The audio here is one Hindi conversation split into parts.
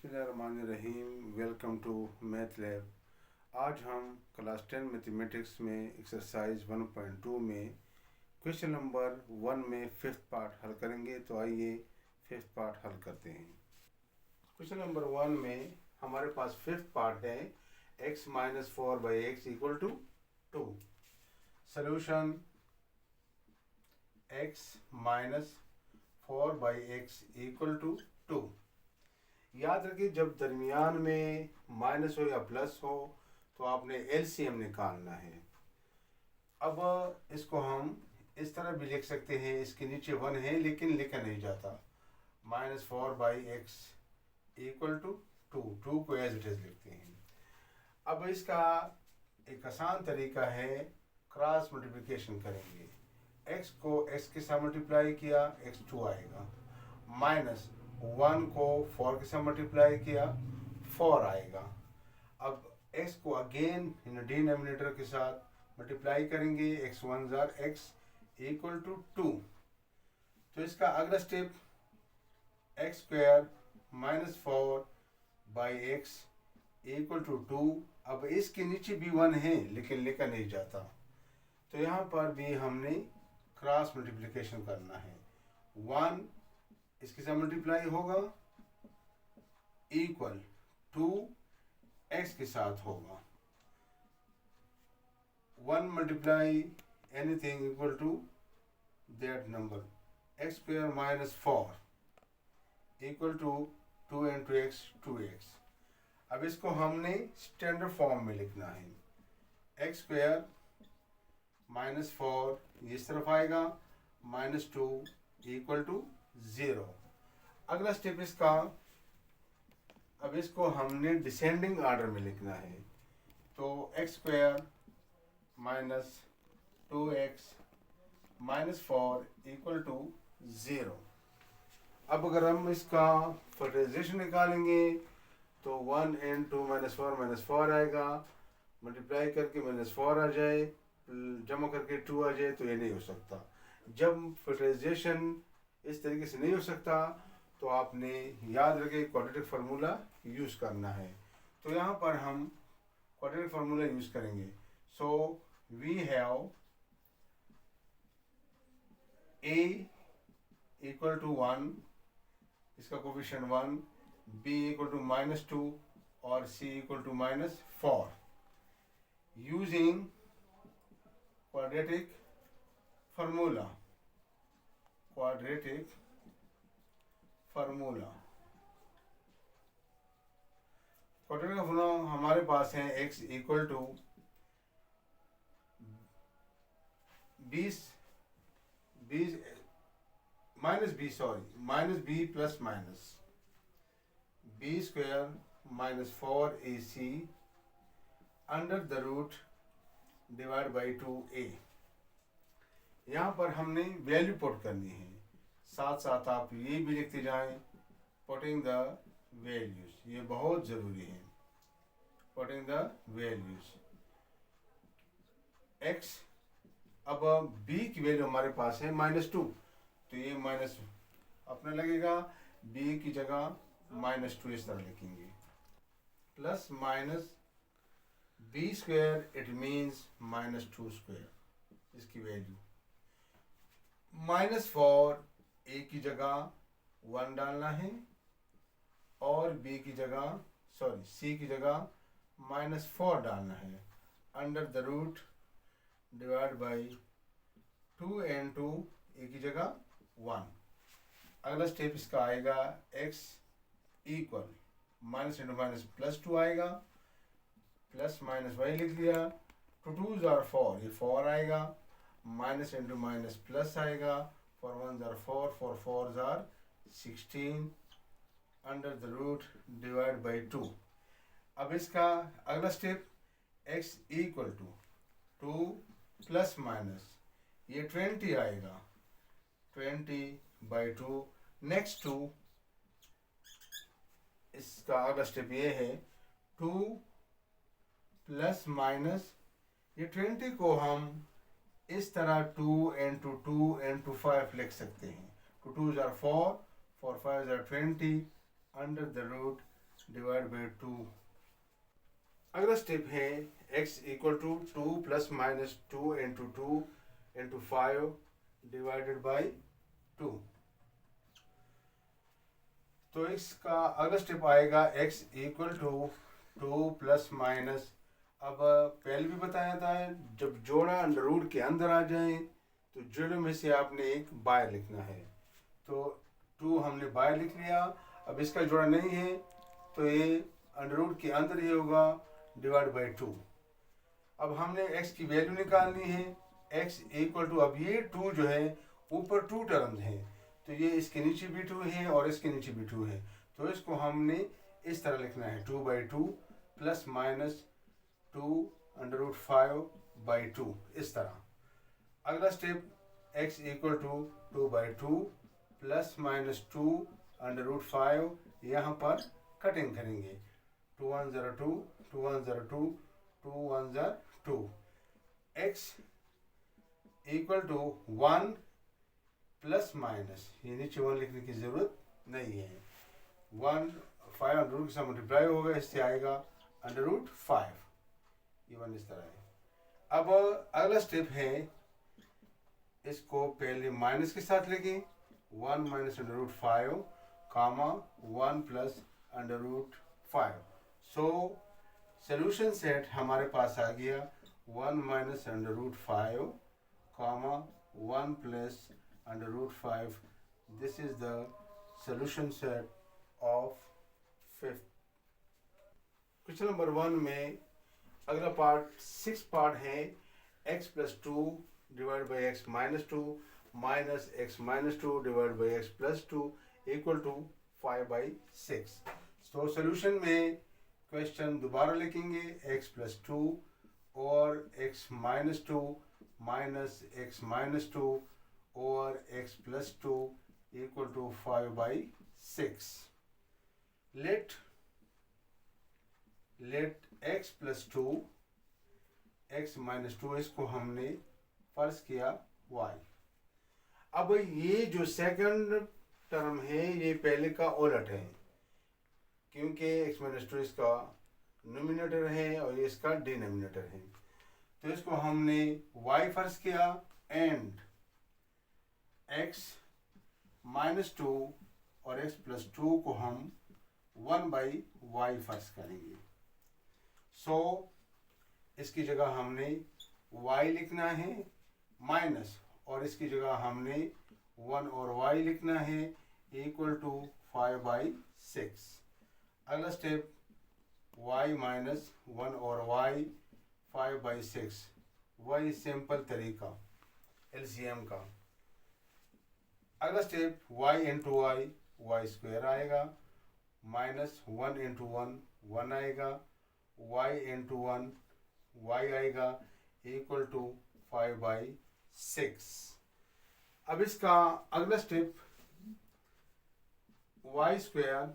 बिस्मिल्लाहिर्रहमानिर्रहीम। Welcome to math lab. आज हम क्लास 10 मैथमेटिक्स में एक्सरसाइज 1.2 में क्वेश्चन नंबर 1 में फिफ्थ पार्ट हल करेंगे। तो आइए फिफ्थ पार्ट हल करते हैं। क्वेश्चन नंबर 1 में हमारे पास फिफ्थ पार्ट है x - 4/x = 2। Solution x - 4/x = 2। याद रखिए, जब दरमियान में माइनस हो या प्लस हो तो आपने एलसीएम निकालना है। अब इसको हम इस तरह भी लिख सकते हैं, इसके नीचे 1 है लेकिन लिखा नहीं जाता। -4/x = 2 को एज इट इज लिखते हैं। अब इसका एक आसान तरीका है, क्रॉस मल्टीप्लिकेशन करेंगे। x को x के साथ मल्टीप्लाई किया, x 2 आएगा। -1 को 4 के साथ मल्टीप्लाई किया, 4 आएगा। अब x को अगेन डिनोमिनेटर के साथ मल्टीप्लाई करेंगे, x 1 जार x = 2। तो इसका अगला स्टेप x² - 4/x = 2। अब इसके नीचे भी 1 है लेकिन लिखा नहीं जाता, तो यहाँ पर भी हमने क्रॉस मल्टीप्लिकेशन करना है। 1 इसके साथ मल्टीप्लाई होगा इक्वल 2 x के साथ होगा। 1 multiply anything equal to that number. x² - 4 = 2 × x 2x। अब इसको हमने स्टैंडर्ड फॉर्म में लिखना है। x² - 4 इस तरफ आएगा, -2 = 0। अगला स्टेप इसका, अब इसको हमने डिसेंडिंग ऑर्डर में लिखना है। तो x² - 2x - 4 = 0। अब अगर हम इसका फैक्टराइजेशन निकालेंगे तो 1 × 2 - 4 - 4 आएगा। मल्टीप्लाई करके -4 आ जाए, जमा करके 2 आ जाए, तो ये नहीं हो सकता। जब फैक्टराइजेशन इस तरीके से नहीं हो सकता तो आपने याद रखें क्वाड्रेटिक फार्मूला यूज़ करना है। तो यहाँ पर हम क्वाड्रेटिक फार्मूला यूज़ करेंगे। सो वी हैव a = 1, इसका कोफिशिएंट 1, b = -2 और c = -4। यूजिंग क्वाड्रेटिक फार्मूला हमारे पास है x = 20 -b plus minus b² - 4ac √/2a। यहाँ पर हमने वैल्यू पुट करनी है, साथ साथ आप ये भी लिखते जाएं, पुटिंग द वैल्यूज। ये बहुत ज़रूरी है, पुटिंग द वैल्यूज। x, अब b की वैल्यू हमारे पास है -2, तो ये माइनस अपने लगेगा, b की जगह -2 इस तरह लिखेंगे। Plus minus b² it means -2², इसकी वैल्यू। -4 a की जगह 1 डालना है और b की जगह c की जगह -4 डालना है, √/2 × a की जगह 1। अगला स्टेप इसका आएगा x = -2 आएगा, प्लस माइनस y लिख दिया, 2 2s are 4, ये 4 आएगा, -× प्लस आएगा, 4 1s are 4, 4 4s are 16 √/2। अब इसका अगला स्टेप x = 2 प्लस माइनस ये 20 आएगा, 20/2। नेक्स्ट 2, इसका अगला स्टेप ये है 2 प्लस माइनस ये 20 को हम इस तरह 2 × 2 × 5 लिख सकते हैं। 2 2s are 4, 4 5s are 20 √/2 divide by 2। अगला स्टेप है x equal to 2 plus minus 2 into 2 into 5 divided by 2। तो इसका अगला स्टेप आएगा x equal to 2 plus minus, अब पहले भी बताया था जब जोड़ा अंडर रूट के अंदर आ जाए तो जोड़े में से आपने एक बाहर लिखना है। तो 2 हमने बाहर लिख लिया, अब इसका जोड़ा नहीं है तो ये अंडर रूट के अंदर ही होगा डिवाइड बाई 2। अब हमने x की वैल्यू निकालनी है, x इक्वल टू, अब ये 2 जो है ऊपर 2 टर्म्स हैं तो ये इसके नीचे भी 2 है और इसके नीचे भी 2 है, तो इसको हमने इस तरह लिखना है 2 by 2 plus minus 2 under root 5 by 2, इस तरह। अगला step x equal to 2 by 2 plus minus 2 under root 5, यहाँ पर कटिंग करेंगे, 2 1 0 2, 2 1 0 2, 2 1 0 2। x equal to 1 plus minus, ये नीचे 1 लिखने की जरूरत नहीं है, 1 5 अंडर रूट के साथ मल्टीप्लाई होगा, इससे आएगा अंडर रूट 5, ये 1 इस तरह है। अब अगला स्टेप है, इसको पहले माइनस के साथ लिखें, 1 minus under root 5 comma 1 plus under root 5। So solution set हमारे पास आ गया 1 minus under root 5 comma 1 plus under root 5। This is the solution set of 5th। Question number 1 में अगला पार्ट 6 पार्ट है, x plus 2 divide by x minus 2 minus x minus 2 divide by x plus 2 equal to 5 by 6। तो सोल्यूशन में क्वेश्चन दोबारा लिखेंगे, x प्लस 2 और x minus 2 minus x minus 2 और x plus 2 equal to 5 by 6। Let x plus 2 x minus 2, इसको हमने फर्ज किया y। अब ये जो सेकंड टर्म है ये पहले का उलट है, क्योंकि x माइनस 2 इसका नोमिनेटर है और ये इसका डिनोमिनेटर है, तो इसको हमने y फर्ज किया एंड x माइनस 2 और x प्लस 2 को हम 1 बाई y फर्ज करेंगे। सो इसकी जगह हमने y लिखना है माइनस, और इसकी जगह हमने 1 और y लिखना है इक्वल टू 5 बाई 6। अगला स्टेप y माइनस 1 और y 5 बाई 6, वही सिंपल तरीका LCM का। अगला step y into Y, Y square आएगा, माइनस 1 इंटू 1 1 आएगा, y इंटू 1 y आएगा इक्वल टू 5 बाई 6। अब इसका अगला स्टेप वाई स्क्वायर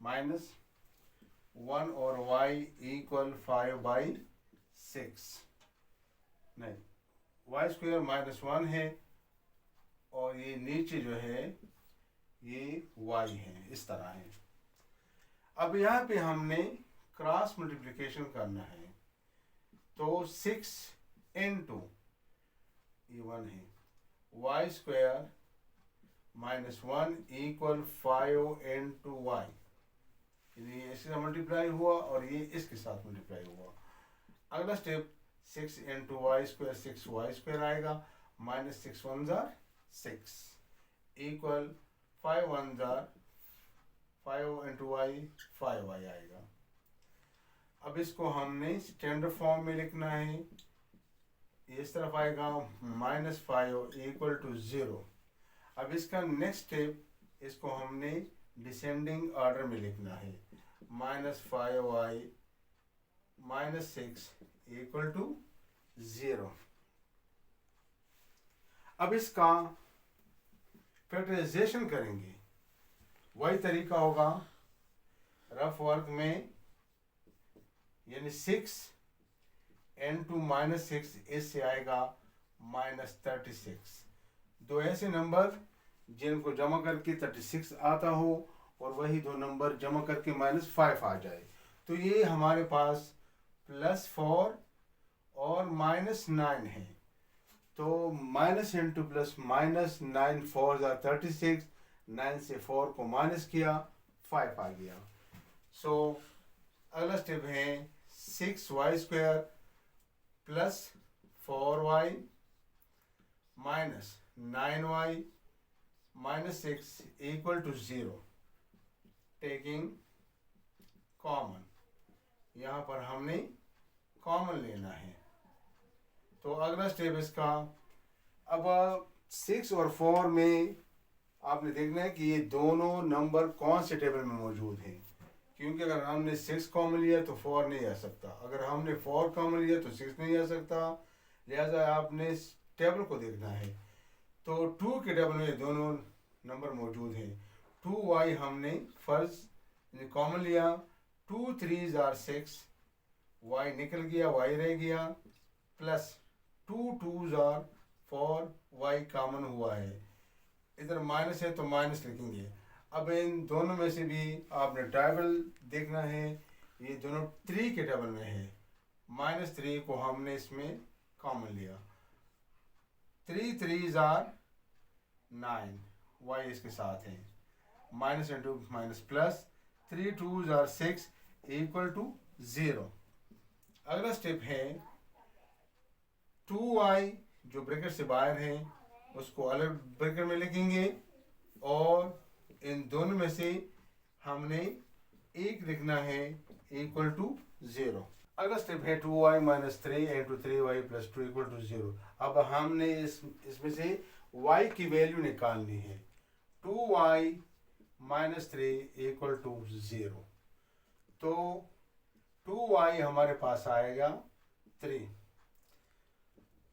माइनस 1 और y इक्वल 5 बाई 6, नहीं, वाई स्क्वायर माइनस 1 है और ये नीचे जो है ये y है, इस तरह है। अब यहाँ पे हमने क्रॉस मल्टीप्लिकेशन करना है, तो 6 इंटू ये 1 है, Y square minus 1 equal 5 into Y, ये इसके साथ मल्टीप्लाई हुआ और ये इसके साथ मल्टीप्लाई हुआ। अगला step 6 into Y square, 6 Y square आएगा, माइनस 6 1 जार 6 इक्वल 5 1 जार 5 इंटू वाई 5 वाई आएगा। अब इसको हमने स्टैंडर्ड फॉर्म में लिखना है, इस तरफ आएगा माइनस 5 इक्वल टू 0। अब इसका नेक्स्ट स्टेप, इसको हमने डिसेंडिंग ऑर्डर में लिखना है, minus 5 Y minus 6 equal to 0। अब इसका फैक्टराइजेशन करेंगे, वही तरीका होगा रफ वर्क में, यानी 6 इंटू माइनस 6, इससे आएगा माइनस 36। दो ऐसे नंबर जिनको जमा करके 36 आता हो और वही दो नंबर जमा करके -5 आ जाए। तो ये हमारे पास +4 और -9 है। तो माइनस इंटू प्लस माइनस, 9 4 36, 9 से 4 को माइनस किया 5 आ गया। सो अगला स्टेप है 6y² plus 4y minus 9y minus 6 equal to 0, taking common. यहाँ पर हमने कॉमन लेना है। तो अगला स्टेप इसका, अब 6 और 4 में आपने देखना है कि ये दोनों नंबर कौन से टेबल में मौजूद हैं, क्योंकि अगर हमने 6 कॉमन लिया तो 4 नहीं आ सकता, अगर हमने 4 कॉमन लिया तो 6 नहीं आ सकता। लिहाजा आपने इस टेबल को देखना है। तो 2 के टेबल में दोनों नंबर मौजूद हैं। 2y हमने फर्ज कॉमन लिया, 2 3s are 6, y निकल गया, y रह गया, plus 2 2s are 4, y common हुआ है। इधर माइनस है तो माइनस लिखेंगे। अब इन दोनों में से भी आपने टेबल देखना है, ये दोनों 3 के टेबल में है। -3 को हमने इसमें कॉमन लिया, 3 3s are 9, y इसके साथ है, minus into minus plus, 3 2s are 6 equal to 0। अगला स्टेप है 2y जो ब्रैकेट से बाहर है उसको अलग ब्रैकेट में लिखेंगे और इन दोनों में से हमने एक लिखना है इक्वल टू 0। अगला स्टेप है 2y minus 3 into 3y plus 2 equal to 0। अब हमने इसमें से y की वैल्यू निकालनी है। 2y minus 3 equal to 0। तो 2y हमारे पास आएगा 3,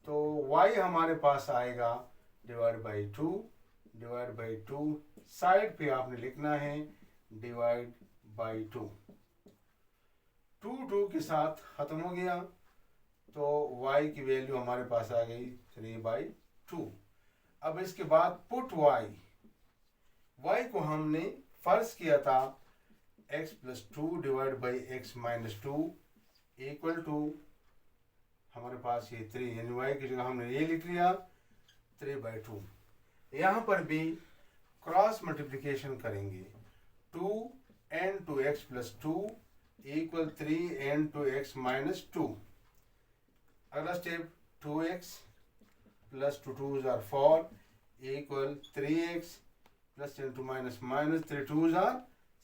तो y हमारे पास आएगा डिवाइड बाई 2, साइड पे आपने लिखना है डिवाइड बाई 2। 2 के साथ खत्म हो गया, तो y की वैल्यू हमारे पास आ गई 3/2। अब इसके बाद पुट y को हमने फर्ज किया था x plus 2 divide by x minus 2 equal to हमारे पास ये 3, यानी y की जगह हमने ये लिख लिया 3/2। यहाँ पर भी क्रॉस मल्टीप्लिकेशन करेंगे, 2n to x plus 2 equal 3n to x minus 2। अगला step 2x plus 2 2s are 4 equal 3x plus 10 to minus minus 3 2s are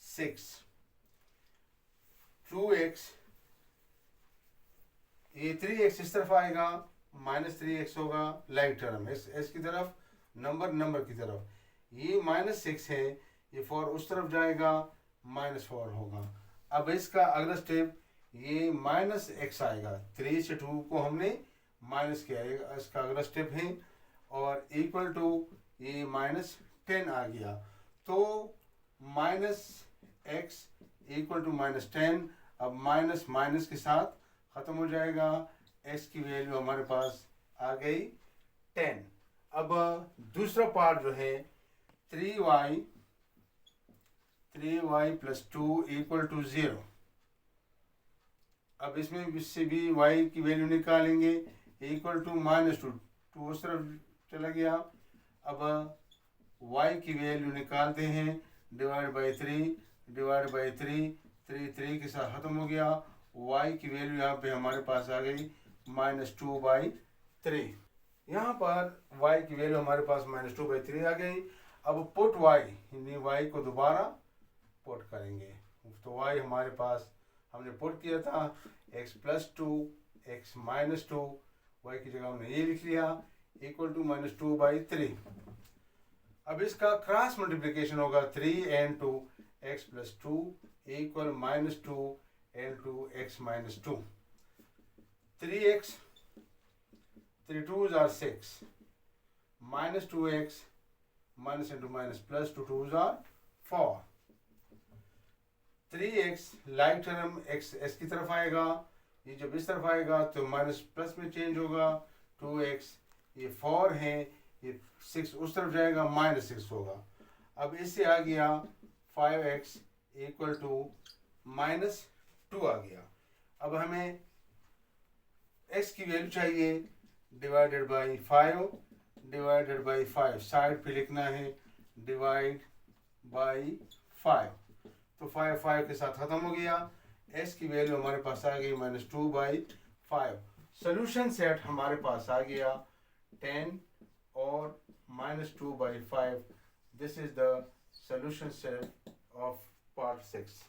6। 2x, ये 3x इस तरफ आएगा, माइनस 3x होगा लाइक टर्म s की तरफ, नंबर की तरफ। ये -6 है, ये 4 उस तरफ जाएगा, -4 होगा। अब इसका अगला स्टेप ये -x आएगा, 3 से 2 को हमने माइनस किया, इसका अगला स्टेप है, और इक्वल टू ये -10 आ गया। तो -x इक्वल टू -10। अब माइनस माइनस के साथ ख़त्म हो जाएगा, x की वैल्यू हमारे पास आ गई 10। अब दूसरा पार्ट जो है 3y प्लस 2 इक्वल टू 0। अब इससे भी y की वैल्यू निकालेंगे, इक्वल टू -2, 2 उस तरफ चला गया। अब y की वैल्यू निकालते हैं, डिवाइड बाई 3, 3 के साथ ख़त्म हो गया। y की वैल्यू यहाँ पे हमारे पास आ गई -2/3। यहाँ पर y की वैल्यू हमारे पास -2/3 आ गई। अब पुट y, यानी y को दोबारा पुट करेंगे। तो y हमारे पास हमने पुट किया था x plus 2, x minus 2, y की जगह हमने ये लिख लिया इक्वल टू -2/3। अब इसका क्रॉस मल्टीप्लिकेशन होगा, 3n to x plus 2 equal -2n to x minus 2। 3x, 3 2s are 6, -2x, minus into minus plus 2 2s are 4। 3x like term x की तरफ आएगा, ये जब इस तरफ आएगा तो माइनस प्लस में चेंज होगा, 2x, ये 4 है, ये 6 उस तरफ जाएगा, -6 होगा। अब इससे आ गया 5x इक्वल टू -2 आ गया। अब हमें x की वैल्यू चाहिए, डिवाइडेड बाई 5 साइड पे लिखना है, डिवाइड बाई 5। तो 5 के साथ खत्म हो गया। s की वैल्यू हमारे पास आ गई -2/5। सोल्यूशन सेट हमारे पास आ गया 10 और -2/5। This is the solution set of part 6।